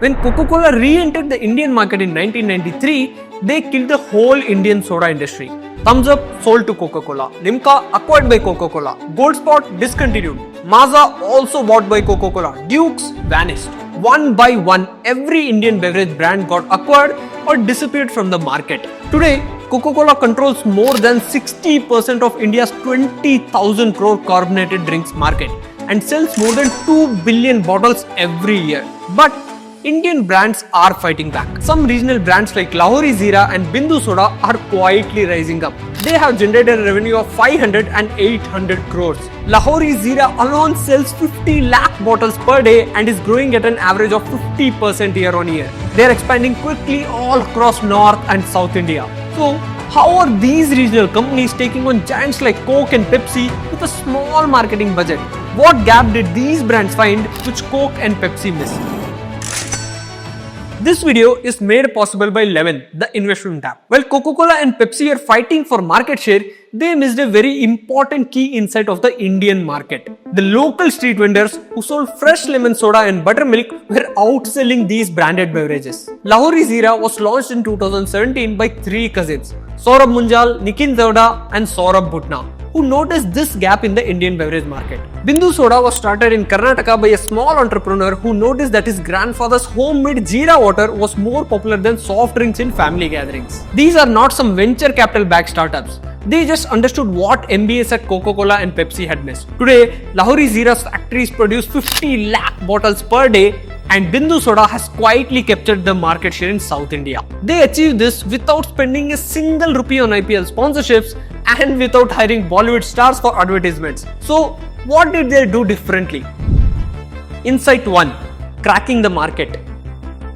When Coca-Cola re-entered the Indian market in 1993, they killed the whole Indian soda industry. Thumbs Up sold to Coca-Cola. Limca acquired by Coca-Cola. Gold Spot discontinued. Maaza also bought by Coca-Cola. Dukes vanished. One by one, every Indian beverage brand got acquired or disappeared from the market. Today, Coca-Cola controls more than 60% of India's 20,000 crore carbonated drinks market and sells more than 2 billion bottles every year. But Indian brands are fighting back. Some regional brands like Lahori Zeera and Bindu Soda are quietly rising up. They have generated a revenue of 500 and 800 crores. Lahori Zeera alone sells 50 lakh bottles per day and is growing at an average of 50% year on year. They are expanding quickly all across North and South India. So, how are these regional companies taking on giants like Coke and Pepsi with a small marketing budget? What gap did these brands find which Coke and Pepsi missed? This video is made possible by Lemon, the investment app. While Coca-Cola and Pepsi are fighting for market share, they missed a very important key insight of the Indian market. The local street vendors who sold fresh lemon soda and buttermilk were outselling these branded beverages. Lahori Zeera was launched in 2017 by three cousins, Saurabh Munjal, Nikin Zavda and Saurabh Bhutna, who noticed this gap in the Indian beverage market. Bindu Soda was started in Karnataka by a small entrepreneur who noticed that his grandfather's homemade Jeera water was more popular than soft drinks in family gatherings. These are not some venture capital backed startups. They just understood what MBAs at Coca-Cola and Pepsi had missed. Today, Lahori Zeera's factories produce 50 lakh bottles per day and Bindu Soda has quietly captured the market share in South India. They achieved this without spending a single rupee on IPL sponsorships and without hiring Bollywood stars for advertisements. So, what did they do differently? Insight 1. Cracking the market.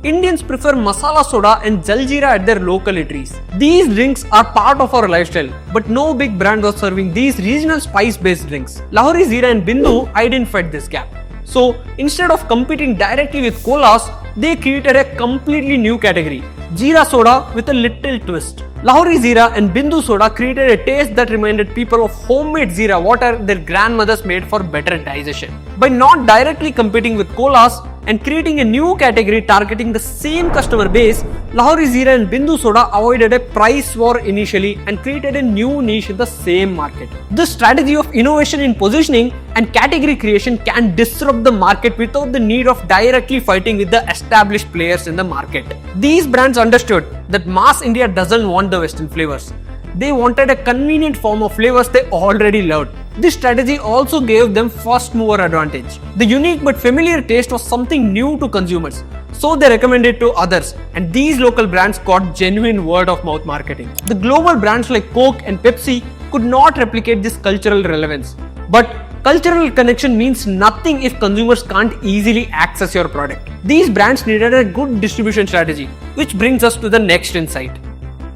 Indians prefer masala soda and jaljeera at their local eateries. These drinks are part of our lifestyle, but no big brand was serving these regional spice-based drinks. Lahori Zeera and Bindu identified this gap. So, instead of competing directly with colas, they created a completely new category, Jeera soda with a little twist. Lahori Zeera and Bindu Soda created a taste that reminded people of homemade Jeera water their grandmothers made for better digestion. By not directly competing with colas and creating a new category targeting the same customer base, Lahori Zeera and Bindu Soda avoided a price war initially and created a new niche in the same market. This strategy of innovation in positioning and category creation can disrupt the market without the need of directly fighting with the established players in the market. These brands understood that mass India doesn't want the Western flavors. They wanted a convenient form of flavors they already loved. This strategy also gave them first mover advantage. The unique but familiar taste was something new to consumers, so they recommended it to others, and these local brands got genuine word of mouth marketing. The global brands like Coke and Pepsi could not replicate this cultural relevance. But cultural connection means nothing if consumers can't easily access your product. These brands needed a good distribution strategy, which brings us to the next insight.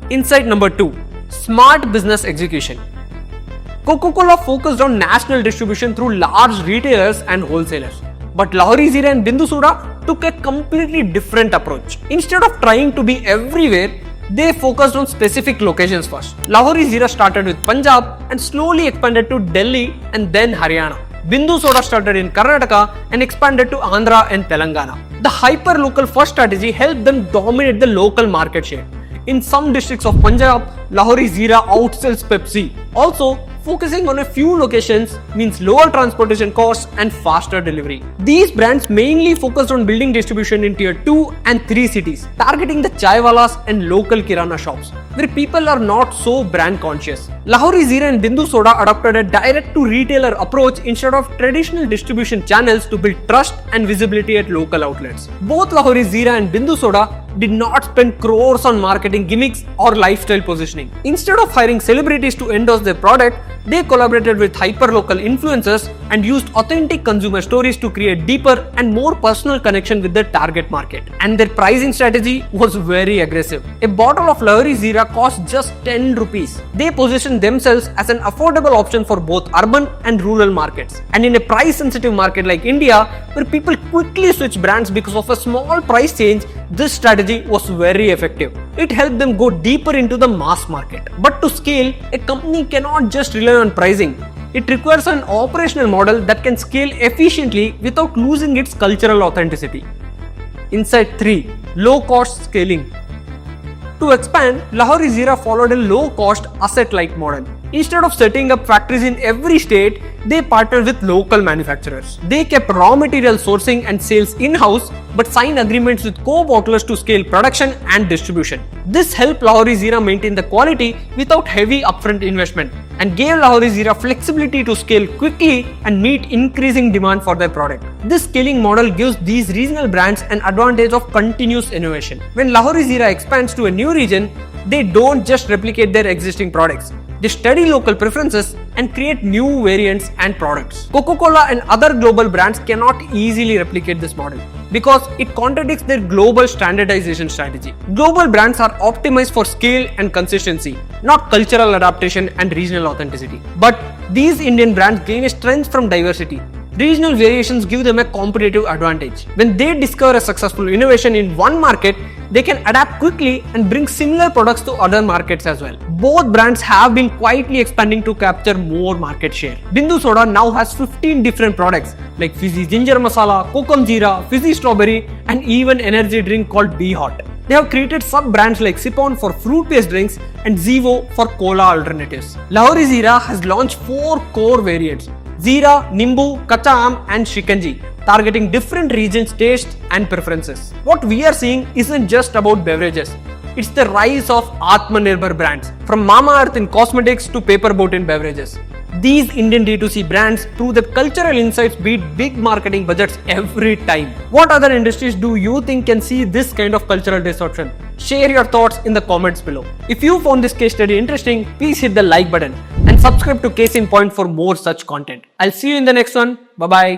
Insight number 2. Smart business execution. Coca-Cola focused on national distribution through large retailers and wholesalers. But Lahori Zeera and Bindu Soda took a completely different approach. Instead of trying to be everywhere, they focused on specific locations first. Lahori Zeera started with Punjab and slowly expanded to Delhi and then Haryana. Bindu Soda started in Karnataka and expanded to Andhra and Telangana. The hyper-local first strategy helped them dominate the local market share. In some districts of Punjab, Lahori Zeera outsells Pepsi. Also, focusing on a few locations means lower transportation costs and faster delivery. These brands mainly focused on building distribution in tier 2 and 3 cities, targeting the chaiwalas and local kirana shops, where people are not so brand conscious. Lahori Zeera and Bindu Soda adopted a direct-to-retailer approach instead of traditional distribution channels to build trust and visibility at local outlets. Both Lahori Zeera and Bindu Soda did not spend crores on marketing gimmicks or lifestyle positioning. Instead of hiring celebrities to endorse their product, they collaborated with hyper-local influencers and used authentic consumer stories to create deeper and more personal connection with their target market. And their pricing strategy was very aggressive. A bottle of Lahori Zeera cost just 10 rupees. They positioned themselves as an affordable option for both urban and rural markets. And in a price-sensitive market like India, where people quickly switch brands because of a small price change, this strategy was very effective. It helped them go deeper into the mass market. But to scale, a company cannot just rely on pricing. It requires an operational model that can scale efficiently without losing its cultural authenticity. Insight 3. Low cost scaling. To expand, Lahori Zeera followed a low-cost, asset-light model. Instead of setting up factories in every state, they partnered with local manufacturers. They kept raw material sourcing and sales in-house, but signed agreements with co-bottlers to scale production and distribution. This helped Lahori Zeera maintain the quality without heavy upfront investment and gave Lahori Zeera flexibility to scale quickly and meet increasing demand for their product. This scaling model gives these regional brands an advantage of continuous innovation. When Lahori Zeera expands to a new region, they don't just replicate their existing products. They study local preferences and create new variants and products. Coca-Cola and other global brands cannot easily replicate this model because it contradicts their global standardization strategy. Global brands are optimized for scale and consistency, not cultural adaptation and regional authenticity. But these Indian brands gain a strength from diversity. Regional variations give them a competitive advantage. When they discover a successful innovation in one market, they can adapt quickly and bring similar products to other markets as well. Both brands have been quietly expanding to capture more market share. Bindu Soda now has 15 different products like fizzy ginger masala, Kokum Jeera, fizzy strawberry, and even energy drink called Be Hot. They have created sub-brands like Sip-On for fruit-based drinks and Zevo for cola alternatives. Lahori Zeera has launched 4 core variants: Jeera, Nimbu, Kacha Aam and Shikanji, targeting different regions' tastes and preferences. What we are seeing isn't just about beverages. It's the rise of Atmanirbhar brands, from Mamaearth in cosmetics to Paper Boat in beverages. These Indian D2C brands prove that cultural insights beat big marketing budgets every time. What other industries do you think can see this kind of cultural disruption? Share your thoughts in the comments below. If you found this case study interesting, please hit the like button and subscribe to Case in Point for more such content. I'll see you in the next one. Bye bye.